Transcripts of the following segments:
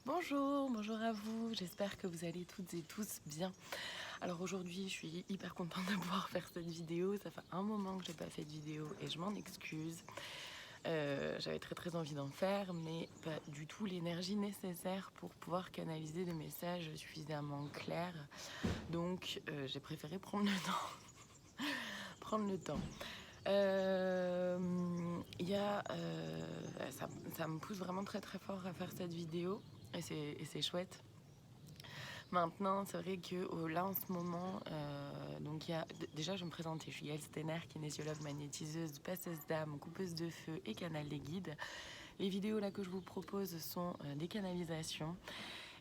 Bonjour à vous, j'espère que vous allez toutes et tous bien. Alors aujourd'hui je suis hyper contente de pouvoir faire cette vidéo, ça fait un moment que j'ai pas fait de vidéo et je m'en excuse. J'avais très envie d'en faire mais pas du tout l'énergie nécessaire pour pouvoir canaliser des messages suffisamment clairs. Donc j'ai préféré prendre le temps. Prendre le temps. Ça me pousse vraiment très fort à faire cette vidéo et c'est chouette. Maintenant, c'est vrai que là en ce moment, donc il y a déjà je vais me présenter, je suis Yael Stener, kinésiologue magnétiseuse, passeuse d'âme, coupeuse de feu et canal des guides. Les vidéos là que je vous propose sont des canalisations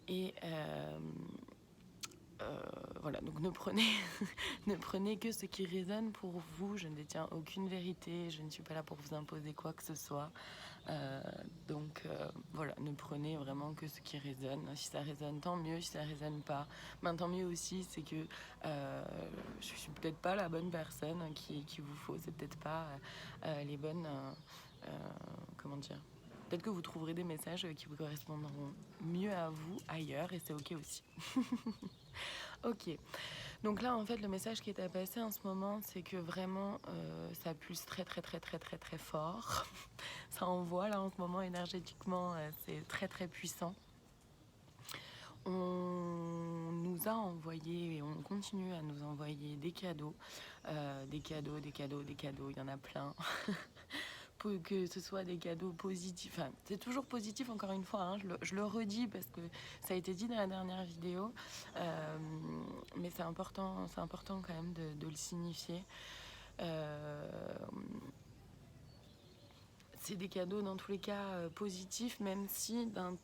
et voilà, donc ne prenez, ne prenez que ce qui résonne pour vous. Je ne détiens aucune vérité, je ne suis pas là pour vous imposer quoi que ce soit. Donc voilà, ne prenez vraiment que ce qui résonne. Si ça résonne, tant mieux. Si ça résonne pas, ben, tant mieux aussi. C'est que je suis peut-être pas la bonne personne qui vous faut. C'est peut-être pas les bonnes. Comment dire, peut-être que vous trouverez des messages qui vous correspondront mieux à vous ailleurs et c'est ok aussi. Ok, donc là en fait le message qui est à passer en ce moment c'est que vraiment ça pulse très fort. Ça envoie là en ce moment énergétiquement, c'est très puissant. On nous a envoyé et on continue à nous envoyer des cadeaux, des cadeaux, il y en a plein. Que ce soit des cadeaux positifs, enfin, c'est toujours positif encore une fois, hein, je le redis parce que ça a été dit dans la dernière vidéo, mais c'est important quand même de le signifier. C'est des cadeaux dans tous les cas positifs, même si dans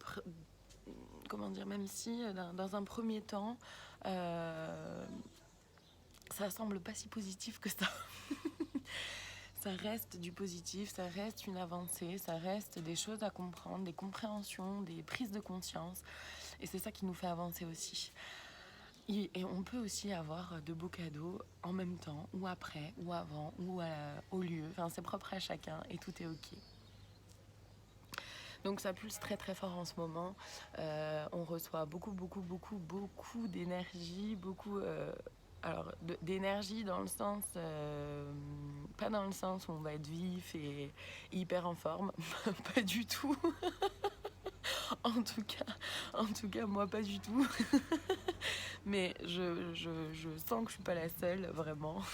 un premier temps ça semble pas si positif que ça. Ça reste du positif, ça reste une avancée, ça reste des choses à comprendre, des compréhensions, des prises de conscience. Et c'est ça qui nous fait avancer aussi. Et on peut aussi avoir de beaux cadeaux en même temps, ou après, ou avant, ou au lieu. Enfin, c'est propre à chacun et tout est ok. Donc ça pulse très fort en ce moment. On reçoit beaucoup d'énergie, d'énergie dans le sens, pas dans le sens où on va être vif et hyper en forme, pas du tout. En tout cas, moi pas du tout. Mais je sens que je suis pas la seule, vraiment.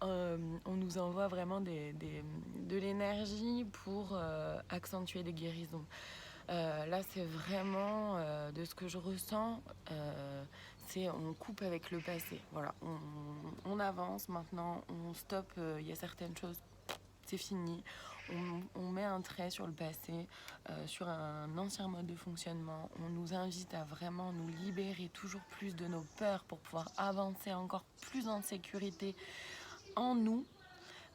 On nous envoie vraiment de l'énergie pour accentuer des guérisons. Là, c'est vraiment de ce que je ressens, c'est on coupe avec le passé. Voilà, on avance maintenant, on stoppe. Il y a certaines choses, c'est fini. On met un trait sur le passé, sur un ancien mode de fonctionnement. On nous invite à vraiment nous libérer toujours plus de nos peurs pour pouvoir avancer encore plus en sécurité en nous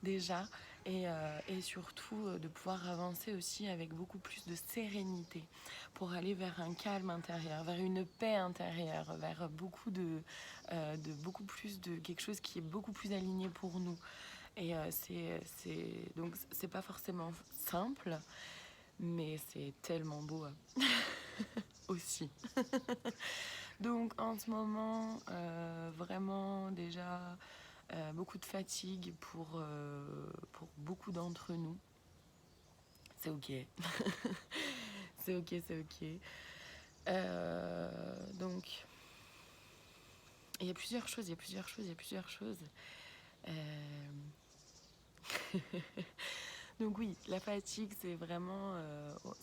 déjà et surtout de pouvoir avancer aussi avec beaucoup plus de sérénité pour aller vers un calme intérieur, vers une paix intérieure, vers beaucoup plus de quelque chose qui est beaucoup plus aligné pour nous. Et donc c'est pas forcément simple, mais c'est tellement beau aussi. Donc en ce moment, vraiment déjà beaucoup de fatigue pour beaucoup d'entre nous. C'est ok. C'est ok, c'est ok. Donc, il y a plusieurs choses. Donc oui, la fatigue, c'est vraiment...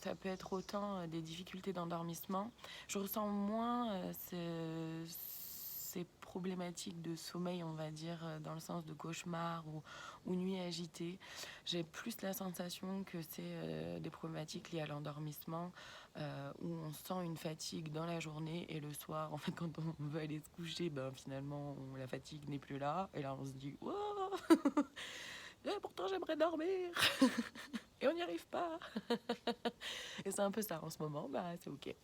ça peut être autant des difficultés d'endormissement. Je ressens moins ces problématiques de sommeil, on va dire, dans le sens de cauchemar ou nuit agitée. J'ai plus la sensation que c'est des problématiques liées à l'endormissement, où on sent une fatigue dans la journée et le soir, en fait, quand on veut aller se coucher, ben, finalement, la fatigue n'est plus là. Et là, on se dit, wow. Pourtant j'aimerais dormir et on n'y arrive pas. Et c'est un peu ça en ce moment, bah c'est ok.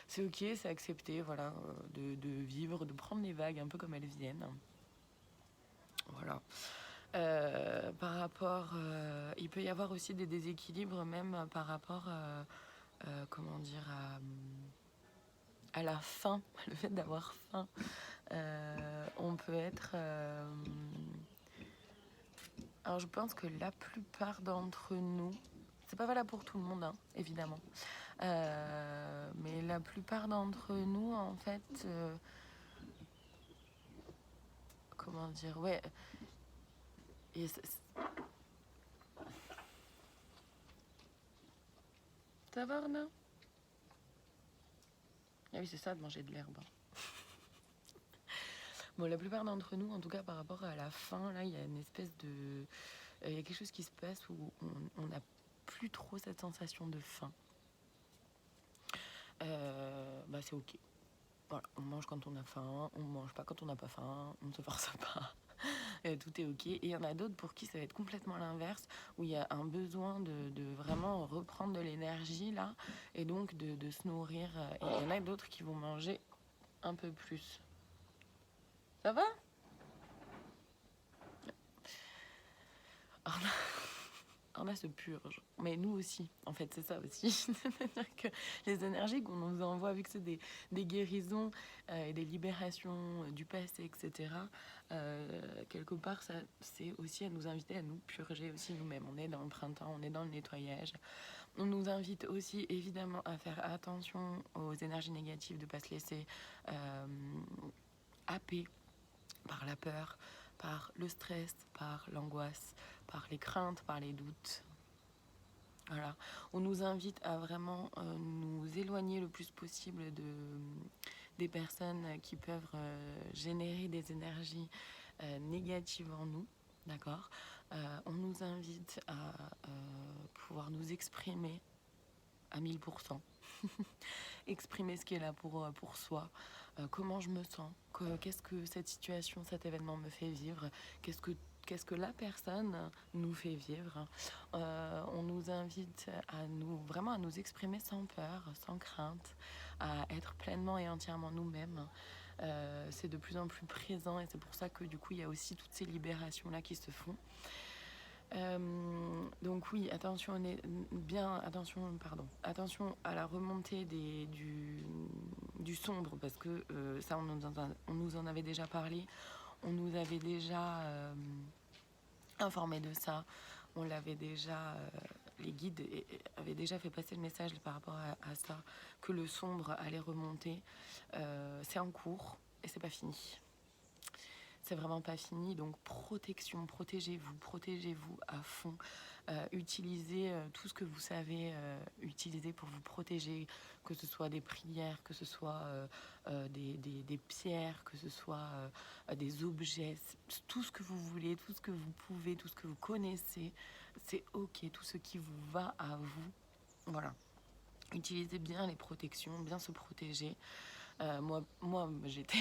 C'est ok, c'est accepté, voilà, de vivre, de prendre les vagues un peu comme elles viennent. Voilà. Par rapport, il peut y avoir aussi des déséquilibres même par rapport comment dire, à la faim, le fait d'avoir faim. On peut être... alors je pense que la plupart d'entre nous, c'est pas valable pour tout le monde, hein, évidemment, mais la plupart d'entre nous, en fait, comment dire, ouais, et ça va, Arnaud? Ah oui, c'est ça de manger de l'herbe. Bon, la plupart d'entre nous, en tout cas par rapport à la faim, là, il y a une espèce de... Il y a quelque chose qui se passe où on n'a plus trop cette sensation de faim. Bah c'est ok. Voilà, on mange quand on a faim, on mange pas quand on n'a pas faim, on ne se force pas. Tout est ok. Et il y en a d'autres pour qui ça va être complètement l'inverse, où il y a un besoin de vraiment reprendre de l'énergie là, et donc de se nourrir. Et il y en a d'autres qui vont manger un peu plus. Ça va? Arna se purge. Mais nous aussi, en fait, c'est ça aussi. C'est-à-dire que les énergies qu'on nous envoie, vu que c'est des guérisons et des libérations du passé, etc., quelque part, ça, c'est aussi à nous inviter à nous purger aussi nous-mêmes. On est dans le printemps, on est dans le nettoyage. On nous invite aussi, évidemment, à faire attention aux énergies négatives, de ne pas se laisser happer par la peur, par le stress, par l'angoisse, par les craintes, par les doutes. Voilà. On nous invite à vraiment nous éloigner le plus possible des personnes qui peuvent générer des énergies négatives en nous. D'accord. On nous invite à pouvoir nous exprimer à 1000%. Exprimer ce qui est là pour soi. Comment je me sens, qu'est-ce que cette situation, cet événement me fait vivre, qu'est-ce que la personne nous fait vivre. On nous invite vraiment à nous exprimer sans peur, sans crainte, à être pleinement et entièrement nous-mêmes. C'est de plus en plus présent et c'est pour ça que du coup il y a aussi toutes ces libérations là qui se font. Donc oui, attention à la remontée du sombre, parce que ça on nous en avait déjà parlé, on nous avait déjà informé de ça, on l'avait déjà, les guides avaient déjà fait passer le message par rapport à ça, que le sombre allait remonter. C'est en cours et c'est pas fini. C'est vraiment pas fini, donc protection, protégez-vous à fond. Utilisez tout ce que vous savez utiliser pour vous protéger, que ce soit des prières, que ce soit des pierres, que ce soit des objets, tout ce que vous voulez, tout ce que vous pouvez, tout ce que vous connaissez, c'est ok, tout ce qui vous va à vous. Voilà. Utilisez bien les protections, bien se protéger. Moi j'étais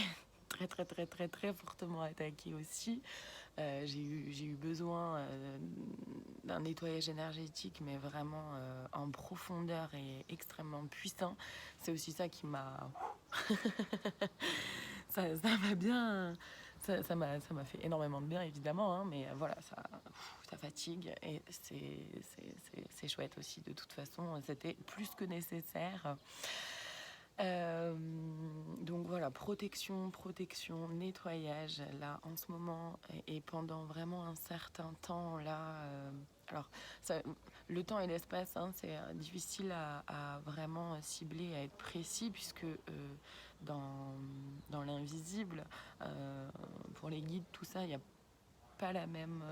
très fortement attaquée aussi. J'ai eu besoin d'un nettoyage énergétique, mais vraiment en profondeur et extrêmement puissant. C'est aussi ça qui m'a... ça m'a bien... Ça m'a fait énormément de bien, évidemment, hein, mais voilà, ça fatigue et c'est chouette aussi. De toute façon, c'était plus que nécessaire. Donc voilà, protection, nettoyage là en ce moment et pendant vraiment un certain temps là. Alors ça, le temps et l'espace, hein, c'est difficile à vraiment cibler, à être précis puisque dans l'invisible, pour les guides, tout ça, il n'y a pas la même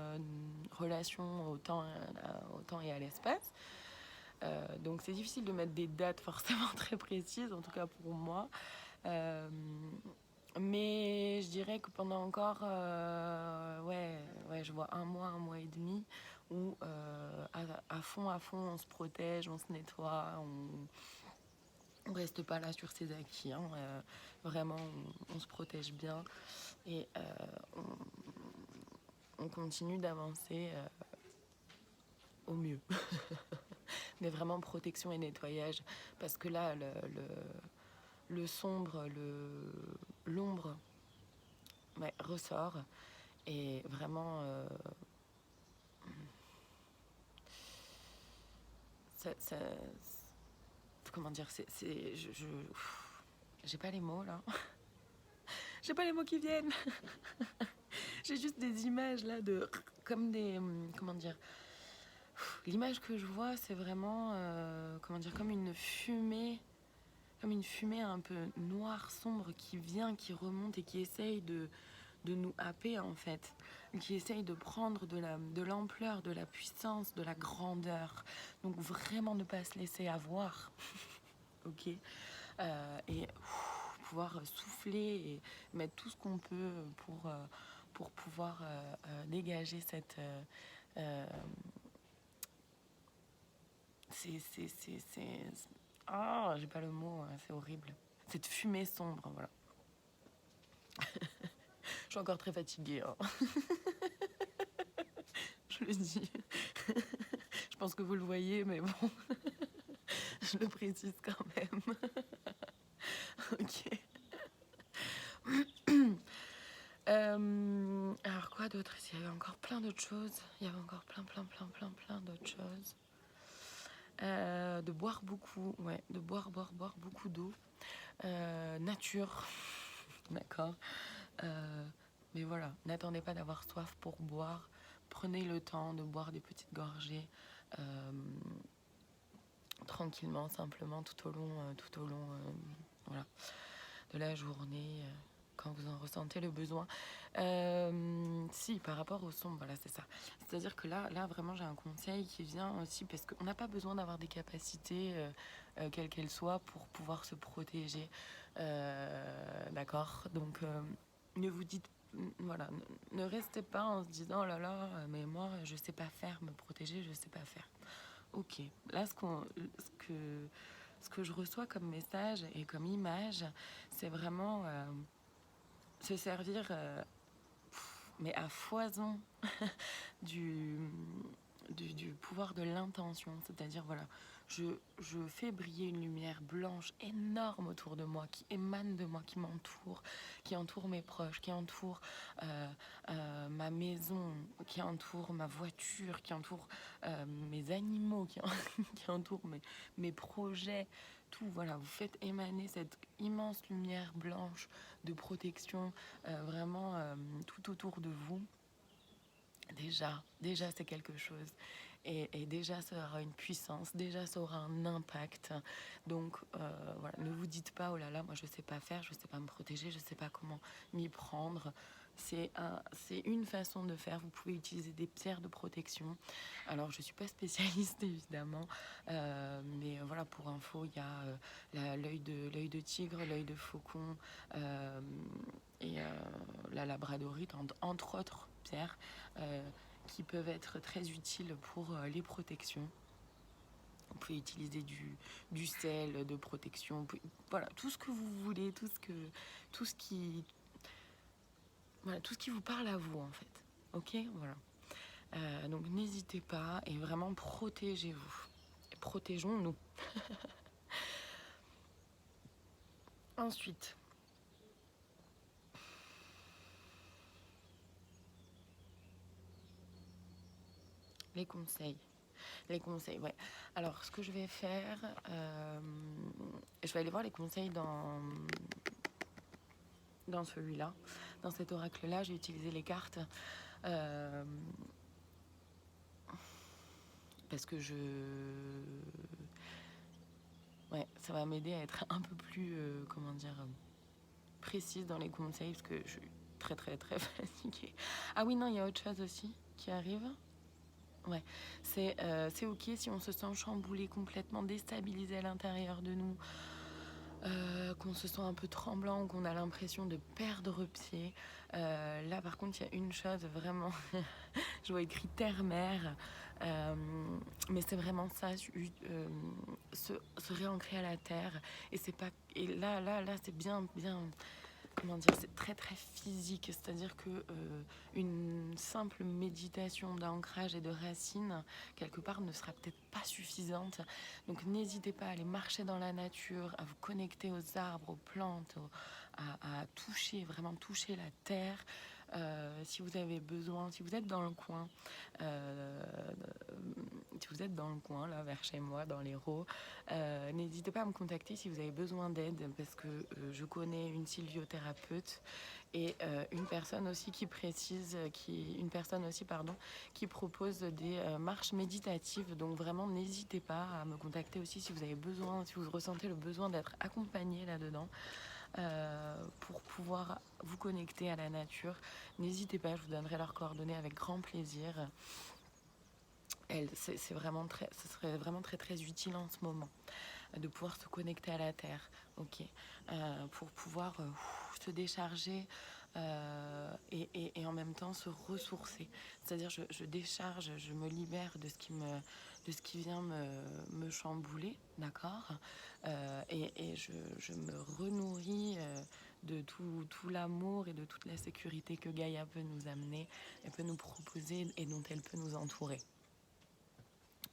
relation au temps et à l'espace. Donc c'est difficile de mettre des dates forcément très précises, en tout cas pour moi. Mais je dirais que pendant encore, je vois un mois et demi, où à fond, on se protège, on se nettoie, on reste pas là sur ses acquis. Hein, vraiment, on se protège bien et on continue d'avancer au mieux. Mais vraiment protection et nettoyage, parce que là le sombre, l'ombre ressort et vraiment ça comment dire, j'ai pas les mots là. J'ai pas les mots qui viennent. J'ai juste des images là de comme des comment dire. L'image que je vois, c'est vraiment comment dire comme une fumée un peu noire, sombre qui vient, qui remonte et qui essaye de nous happer en fait, qui essaye de prendre de l'ampleur, de la puissance, de la grandeur. Donc vraiment ne pas se laisser avoir, ok, et pouvoir souffler et mettre tout ce qu'on peut pour pouvoir dégager cette c'est ah, j'ai pas le mot, c'est horrible. Cette fumée sombre, voilà. Je suis encore très fatiguée, hein. Je le dis. Je pense que vous le voyez, mais bon, je le précise quand même. Ok. Alors quoi d'autre? Il y avait encore plein d'autres choses. Il y avait encore plein d'autres choses. De boire beaucoup, ouais, de boire beaucoup d'eau. Nature, d'accord. Mais voilà, n'attendez pas d'avoir soif pour boire. Prenez le temps de boire des petites gorgées tranquillement, simplement, tout au long voilà, de la journée, quand vous en ressentez le besoin. Si, par rapport au son, voilà, c'est ça. C'est-à-dire que là, vraiment, j'ai un conseil qui vient aussi parce qu'on n'a pas besoin d'avoir des capacités, quelles qu'elles soient, pour pouvoir se protéger. D'accord. Donc, ne vous dites, voilà, ne restez pas en se disant, oh là là, mais moi, je sais pas faire, me protéger, je sais pas faire. Ok. Là, ce que je reçois comme message et comme image, c'est vraiment se servir, mais à foison, du, du pouvoir de l'intention. C'est-à-dire, voilà, je fais briller une lumière blanche énorme autour de moi, qui émane de moi, qui entoure mes proches, qui entoure ma maison, qui entoure ma voiture, qui entoure mes animaux, qui entoure mes projets. Tout, voilà, vous faites émaner cette immense lumière blanche de protection vraiment tout autour de vous. Déjà c'est quelque chose. Et déjà ça aura une puissance, déjà ça aura un impact. Donc voilà, ne vous dites pas, oh là là, moi je sais pas faire, je sais pas me protéger, je sais pas comment m'y prendre. C'est une façon de faire. Vous pouvez utiliser des pierres de protection. Alors je suis pas spécialiste évidemment, mais voilà, pour info, il y a l'œil de tigre, l'œil de faucon et la labradorite, entre autres pierres qui peuvent être très utiles pour les protections. Vous pouvez utiliser du sel de protection, voilà, tout ce que vous voulez, tout ce qui, voilà, tout ce qui vous parle à vous en fait. Ok, voilà. Donc n'hésitez pas et vraiment protégez-vous. Et protégeons-nous. Ensuite, les conseils. Les conseils, ouais. Alors, ce que je vais faire, je vais aller voir les conseils dans celui-là. Dans cet oracle-là, j'ai utilisé les cartes parce que ouais, ça va m'aider à être un peu plus, comment dire, précise dans les conseils parce que je suis très fatiguée. Ah oui, non, il y a autre chose aussi qui arrive. Ouais, c'est ok si on se sent chamboulé, complètement déstabilisé à l'intérieur de nous, qu'on se sent un peu tremblant, qu'on a l'impression de perdre pied. Là, par contre, il y a une chose vraiment, je vois écrit terre-mer, mais c'est vraiment ça, se réancrer à la terre. Et c'est pas, et là, c'est bien, comment dire, c'est très physique, c'est-à-dire que une simple méditation d'ancrage et de racines quelque part ne sera peut-être pas suffisante. Donc n'hésitez pas à aller marcher dans la nature, à vous connecter aux arbres, aux plantes, à toucher, vraiment toucher la terre, Si vous avez besoin, si vous êtes dans le coin, si vous êtes dans le coin, là, vers chez moi, dans l'Hérault, n'hésitez pas à me contacter si vous avez besoin d'aide, parce que je connais une sylviothérapeute et une personne aussi qui propose des marches méditatives. Donc vraiment, n'hésitez pas à me contacter aussi si vous avez besoin, si vous ressentez le besoin d'être accompagné là-dedans. Pour pouvoir vous connecter à la nature, n'hésitez pas, je vous donnerai leurs coordonnées avec grand plaisir. Ce serait vraiment très très utile en ce moment de pouvoir se connecter à la terre, ok, pour pouvoir se décharger et en même temps se ressourcer. C'est-à-dire je décharge, je me libère de ce qui vient me chambouler, d'accord, et je me renourris de tout l'amour et de toute la sécurité que Gaïa peut nous amener, elle peut nous proposer et dont elle peut nous entourer.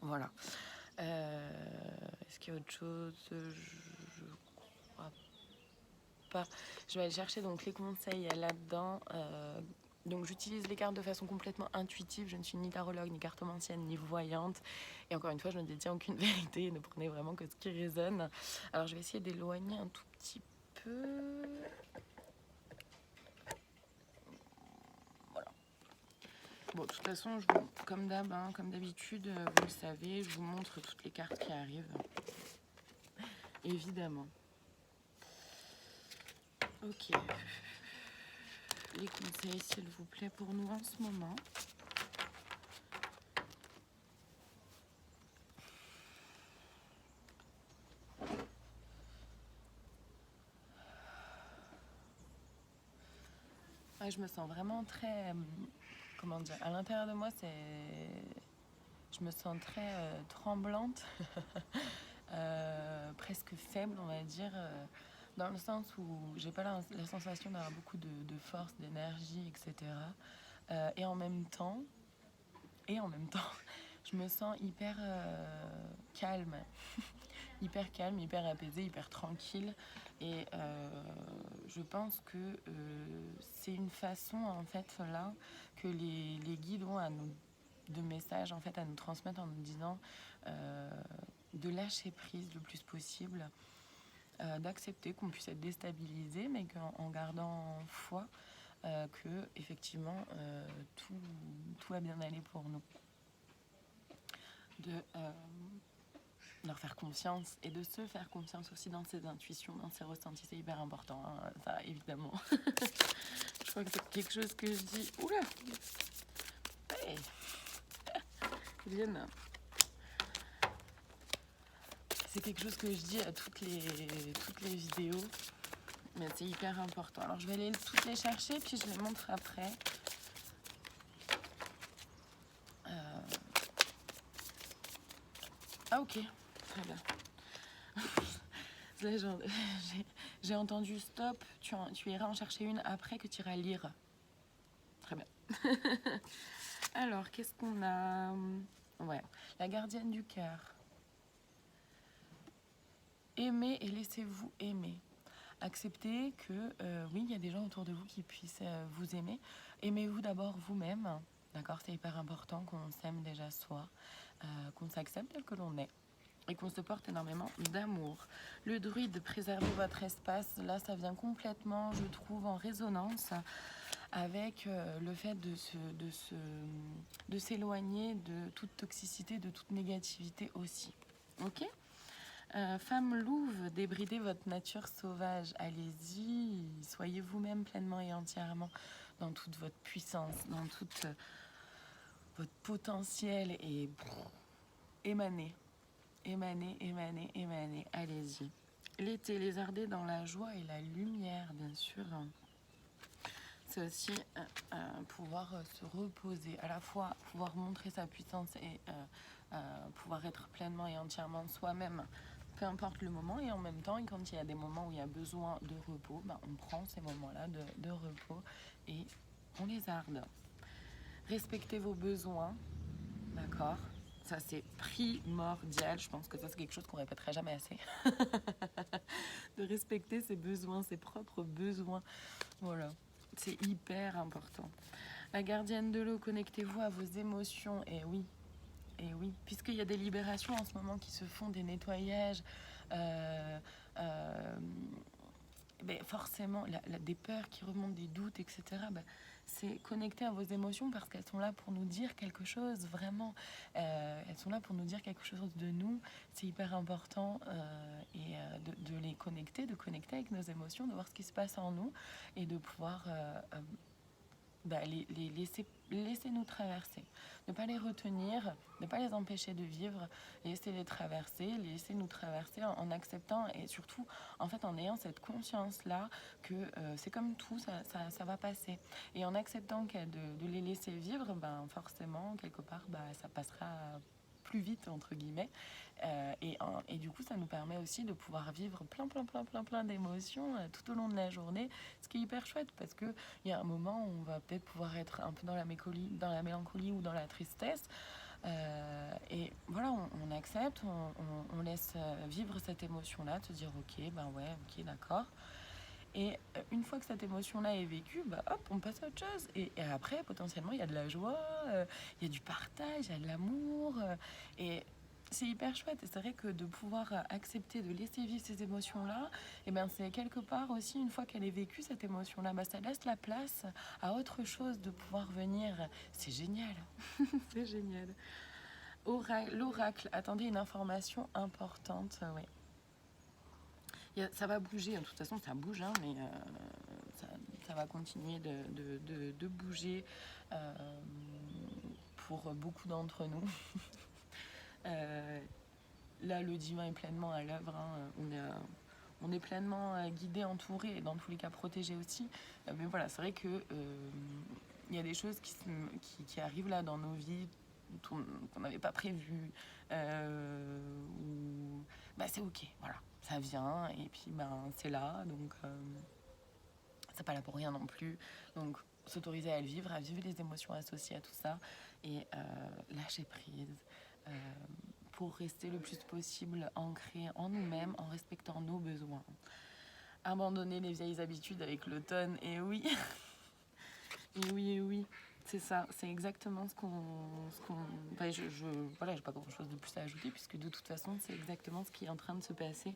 Voilà. Est-ce qu'il y a autre chose? Je crois pas. Je vais aller chercher donc les conseils là-dedans. Donc j'utilise les cartes de façon complètement intuitive. Je ne suis ni tarologue, ni cartomancienne, ni voyante. Et encore une fois, je ne détiens aucune vérité. Ne prenez vraiment que ce qui résonne. Alors je vais essayer d'éloigner un tout petit peu. Voilà. Bon, de toute façon, comme d'habitude, vous le savez, je vous montre toutes les cartes qui arrivent. Évidemment. Ok. Les conseils, s'il vous plaît, pour nous en ce moment. Ouais, je me sens vraiment très... comment dire? À l'intérieur de moi, je me sens très tremblante, presque faible, on va dire, dans le sens où j'ai pas la sensation d'avoir beaucoup de force, d'énergie, etc. Et en même temps, je me sens hyper calme, hyper apaisée, hyper tranquille. Et je pense que c'est une façon, en fait, là, que les guides ont de messages, en fait, à nous transmettre en nous disant de lâcher prise le plus possible, d'accepter qu'on puisse être déstabilisé, mais qu'en gardant foi que, effectivement, tout va bien aller pour nous. De leur faire confiance et de se faire confiance aussi dans ses intuitions, dans ses ressentis, c'est hyper important, hein, ça évidemment. Je crois que c'est quelque chose que je dis. Oula, hey, viens. C'est quelque chose que je dis à toutes les vidéos, mais c'est hyper important. Alors je vais aller toutes les chercher puis je les montre après. Ah ok, très bien. Là, j'ai entendu stop, tu iras en chercher une après que tu iras lire. Très bien. Alors, qu'est-ce qu'on a? Ouais, la gardienne du cœur. Aimez et laissez-vous aimer. Acceptez que, oui, il y a des gens autour de vous qui puissent vous aimer. Aimez-vous d'abord vous-même. D'accord, c'est hyper important qu'on s'aime déjà soi, qu'on s'accepte tel que l'on est. Et qu'on se porte énormément d'amour. Le druide, préservez votre espace. Là, ça vient complètement, je trouve, en résonance avec le fait de s'éloigner de toute toxicité, de toute négativité aussi. Ok ? Femme louve, débridez votre nature sauvage. Allez-y, soyez vous-même pleinement et entièrement dans toute votre puissance, dans tout votre potentiel et émanez. Émanez, allez-y. L'été, lézarder dans la joie et la lumière, bien sûr. C'est aussi pouvoir se reposer, à la fois pouvoir montrer sa puissance et pouvoir être pleinement et entièrement soi-même, peu importe le moment. Et en même temps, quand il y a des moments où il y a besoin de repos, on prend ces moments-là de repos et on les arde. Respectez vos besoins, d'accord ? Ça, c'est primordial. Je pense que ça, c'est quelque chose qu'on répéterait jamais assez. De respecter ses besoins, ses propres besoins. Voilà. c'est hyper important. La gardienne de l'eau, connectez-vous à vos émotions. Et oui, puisqu'il y a des libérations en ce moment qui se font, des nettoyages, euh, euh, forcément, des peurs qui remontent, des doutes, etc. C'est connecter à vos émotions parce qu'elles sont là pour nous dire quelque chose, vraiment. Elles sont là pour nous dire quelque chose de nous. C'est hyper important de les connecter, de connecter avec nos émotions, de voir ce qui se passe en nous et de pouvoir les laisser nous traverser. Ne pas les retenir, ne pas les empêcher de vivre, laisser les traverser, laisser nous traverser en acceptant et surtout en fait en ayant cette conscience-là que c'est comme tout, ça va passer. Et en acceptant de les laisser vivre, forcément, quelque part, ça passera plus vite, entre guillemets. Et du coup, ça nous permet aussi de pouvoir vivre plein d'émotions tout au long de la journée, ce qui est hyper chouette parce qu'il y a un moment où on va peut-être pouvoir être un peu dans la mélancolie ou dans la tristesse. Et voilà, on accepte, on laisse vivre cette émotion-là, de se dire ok, ok, d'accord. Et une fois que cette émotion-là est vécue, hop, on passe à autre chose. Et après, potentiellement, il y a de la joie, il y a du partage, il y a de l'amour. Et c'est hyper chouette. Et c'est vrai que de pouvoir accepter, de laisser vivre ces émotions-là, c'est quelque part aussi, une fois qu'elle est vécue, cette émotion-là, ça laisse la place à autre chose de pouvoir venir. C'est génial. C'est génial. L'oracle, attendez une information importante, oui. Ça va bouger, de toute façon ça bouge, mais ça va continuer de bouger pour beaucoup d'entre nous. Là, le divin est pleinement à l'œuvre, on est pleinement guidé, entouré et dans tous les cas protégé aussi. Mais voilà, c'est vrai que il y a des choses qui arrivent là dans nos vies qu'on n'avait pas prévues. C'est ok, voilà. Ça vient et puis c'est là, donc c'est pas là pour rien non plus. Donc s'autoriser à le vivre, à vivre les émotions associées à tout ça et lâcher prise pour rester le plus possible ancré en nous-mêmes, en respectant nos besoins. Abandonner les vieilles habitudes avec l'automne, et oui, et oui. C'est ça, c'est exactement ce qu'on... Voilà, j'ai pas grand chose de plus à ajouter puisque de toute façon c'est exactement ce qui est en train de se passer.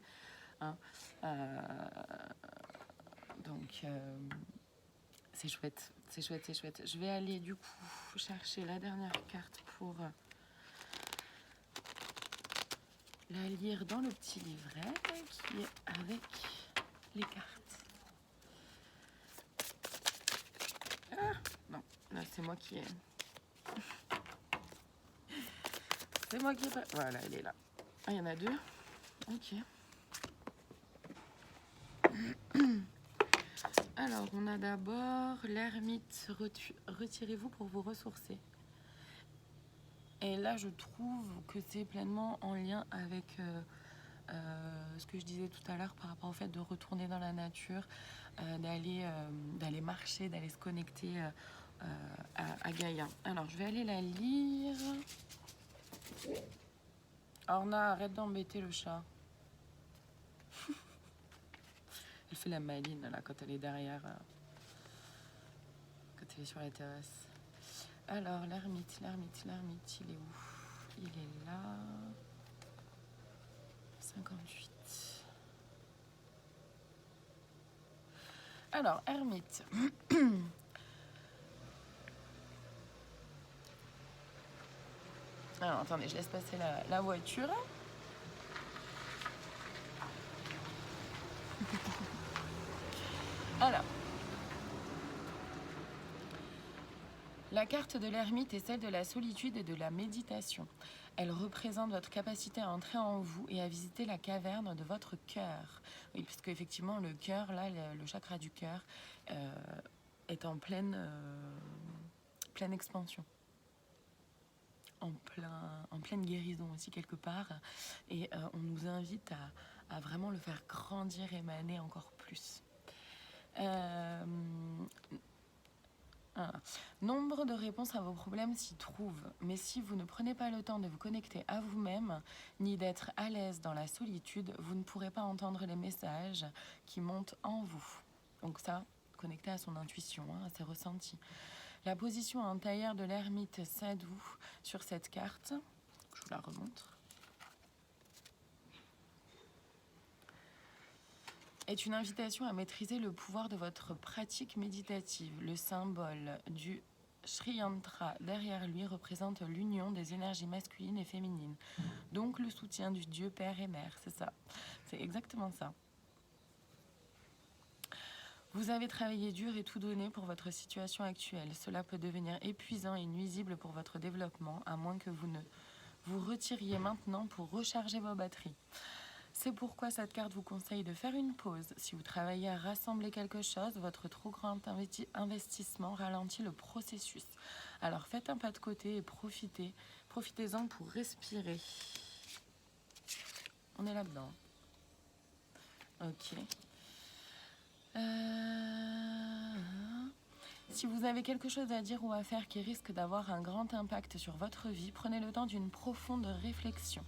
Donc c'est chouette. Je vais aller du coup chercher la dernière carte pour la lire dans le petit livret qui est avec les cartes. Non, là c'est moi qui ai... C'est moi qui ai pas... Voilà, elle est là. Ah, il y en a deux. Ok. Alors, on a d'abord l'ermite. Retirez-vous pour vous ressourcer. Et là, je trouve que c'est pleinement en lien avec ce que je disais tout à l'heure par rapport au fait de retourner dans la nature, d'aller marcher, d'aller se connecter à Gaïa. Alors, je vais aller la lire. Orna, arrête d'embêter le chat. Elle fait la maline là quand elle est derrière, quand elle est sur la terrasse. Alors, l'ermite, il est où? Il est là. 58. Alors, ermite. Alors, attendez, je laisse passer la voiture. Alors, la carte de l'ermite est celle de la solitude et de la méditation. Elle représente votre capacité à entrer en vous et à visiter la caverne de votre cœur. Oui, puisque effectivement, le cœur, là, le chakra du cœur, est en pleine expansion. En pleine guérison aussi quelque part. Et on nous invite à vraiment le faire grandir, émaner encore plus. Nombre de réponses à vos problèmes s'y trouvent, mais si vous ne prenez pas le temps de vous connecter à vous-même, ni d'être à l'aise dans la solitude, vous ne pourrez pas entendre les messages qui montent en vous. Donc ça, connecter à son intuition, à ses ressentis. La position en tailleur de l'ermite Sadhu sur cette carte, je vous la remontre, est une invitation à maîtriser le pouvoir de votre pratique méditative. Le symbole du Sri Yantra derrière lui représente l'union des énergies masculines et féminines. Donc le soutien du Dieu Père et Mère, c'est ça. C'est exactement ça. Vous avez travaillé dur et tout donné pour votre situation actuelle. Cela peut devenir épuisant et nuisible pour votre développement, à moins que vous ne vous retiriez maintenant pour recharger vos batteries. C'est pourquoi cette carte vous conseille de faire une pause. Si vous travaillez à rassembler quelque chose, votre trop grand investissement ralentit le processus. Alors faites un pas de côté et profitez-en pour respirer. On est là-dedans. Ok. Si vous avez quelque chose à dire ou à faire qui risque d'avoir un grand impact sur votre vie, prenez le temps d'une profonde réflexion,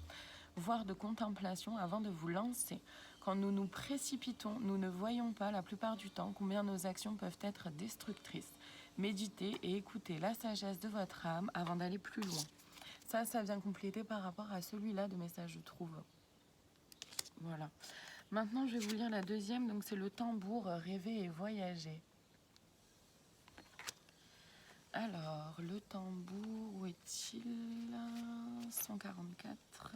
voire de contemplation avant de vous lancer. Quand nous nous précipitons, nous ne voyons pas la plupart du temps combien nos actions peuvent être destructrices. Méditez et écoutez la sagesse de votre âme avant d'aller plus loin. Ça vient compléter par rapport à celui-là de message, je trouve. Voilà. Maintenant, je vais vous lire la deuxième. Donc, c'est le tambour, rêver et voyager. Alors, le tambour, où est-il? 144.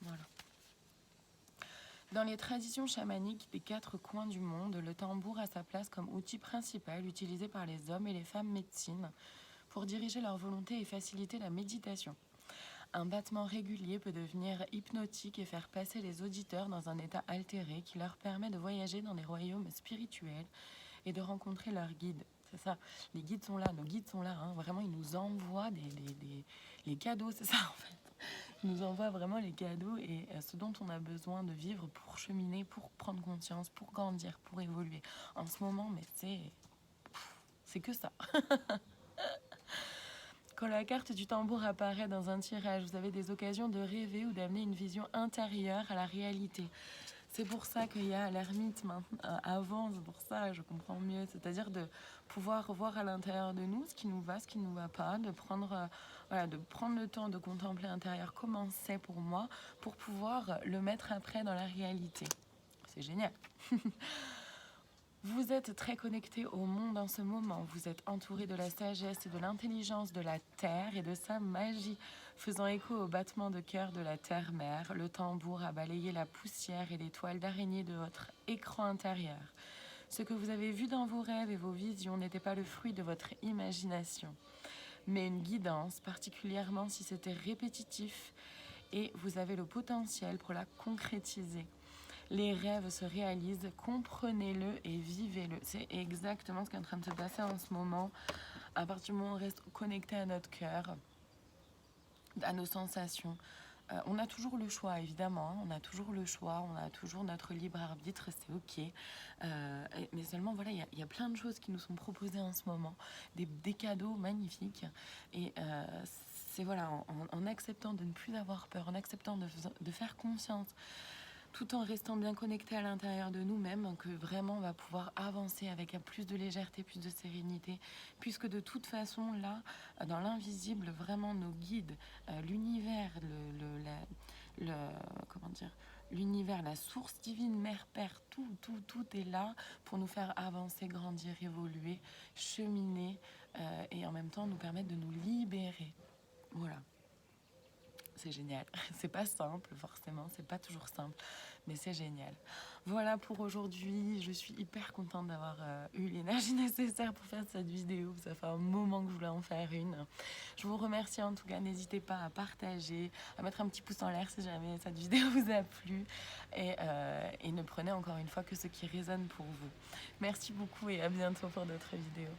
Voilà. Dans les traditions chamaniques des 4 coins du monde, le tambour a sa place comme outil principal utilisé par les hommes et les femmes médecines pour diriger leur volonté et faciliter la méditation. Un battement régulier peut devenir hypnotique et faire passer les auditeurs dans un état altéré qui leur permet de voyager dans des royaumes spirituels et de rencontrer leurs guides. C'est ça, les guides sont là, nos guides sont là, vraiment ils nous envoient les cadeaux, c'est ça en fait. Ils nous envoient vraiment les cadeaux et ce dont on a besoin de vivre pour cheminer, pour prendre conscience, pour grandir, pour évoluer. En ce moment, mais c'est que ça. Quand la carte du tambour apparaît dans un tirage, vous avez des occasions de rêver ou d'amener une vision intérieure à la réalité. C'est pour ça qu'il y a l'ermite avant, c'est pour ça je comprends mieux. C'est-à-dire de pouvoir voir à l'intérieur de nous ce qui nous va, ce qui ne nous va pas, de prendre le temps de contempler l'intérieur, comment c'est pour moi, pour pouvoir le mettre après dans la réalité. C'est génial. Vous êtes très connecté au monde en ce moment. Vous êtes entouré de la sagesse et de l'intelligence de la Terre et de sa magie. Faisant écho au battement de cœur de la Terre-Mère, le tambour a balayé la poussière et les toiles d'araignée de votre écran intérieur. Ce que vous avez vu dans vos rêves et vos visions n'était pas le fruit de votre imagination, mais une guidance, particulièrement si c'était répétitif et vous avez le potentiel pour la concrétiser. Les rêves se réalisent, comprenez-le et vivez-le. C'est exactement ce qui est en train de se passer en ce moment. À partir du moment où on reste connecté à notre cœur, à nos sensations, on a toujours le choix, évidemment. On a toujours le choix, on a toujours notre libre arbitre, c'est ok. Mais seulement, voilà, il y a plein de choses qui nous sont proposées en ce moment. Des cadeaux magnifiques. Et c'est voilà, en acceptant de ne plus avoir peur, en acceptant de faire confiance, tout en restant bien connecté à l'intérieur de nous-mêmes, que vraiment on va pouvoir avancer avec plus de légèreté, plus de sérénité, puisque de toute façon, là, dans l'invisible, vraiment nos guides, l'univers, l'univers, la source divine, Mère, Père, tout est là pour nous faire avancer, grandir, évoluer, cheminer, et en même temps nous permettre de nous libérer. Voilà. C'est génial. C'est pas simple, forcément, c'est pas toujours simple, mais c'est génial. Voilà pour aujourd'hui. Je suis hyper contente d'avoir eu l'énergie nécessaire pour faire cette vidéo. Ça fait un moment que je voulais en faire une. Je vous remercie en tout cas. N'hésitez pas à partager, à mettre un petit pouce en l'air si jamais cette vidéo vous a plu. Et ne prenez encore une fois que ce qui résonne pour vous. Merci beaucoup et à bientôt pour d'autres vidéos.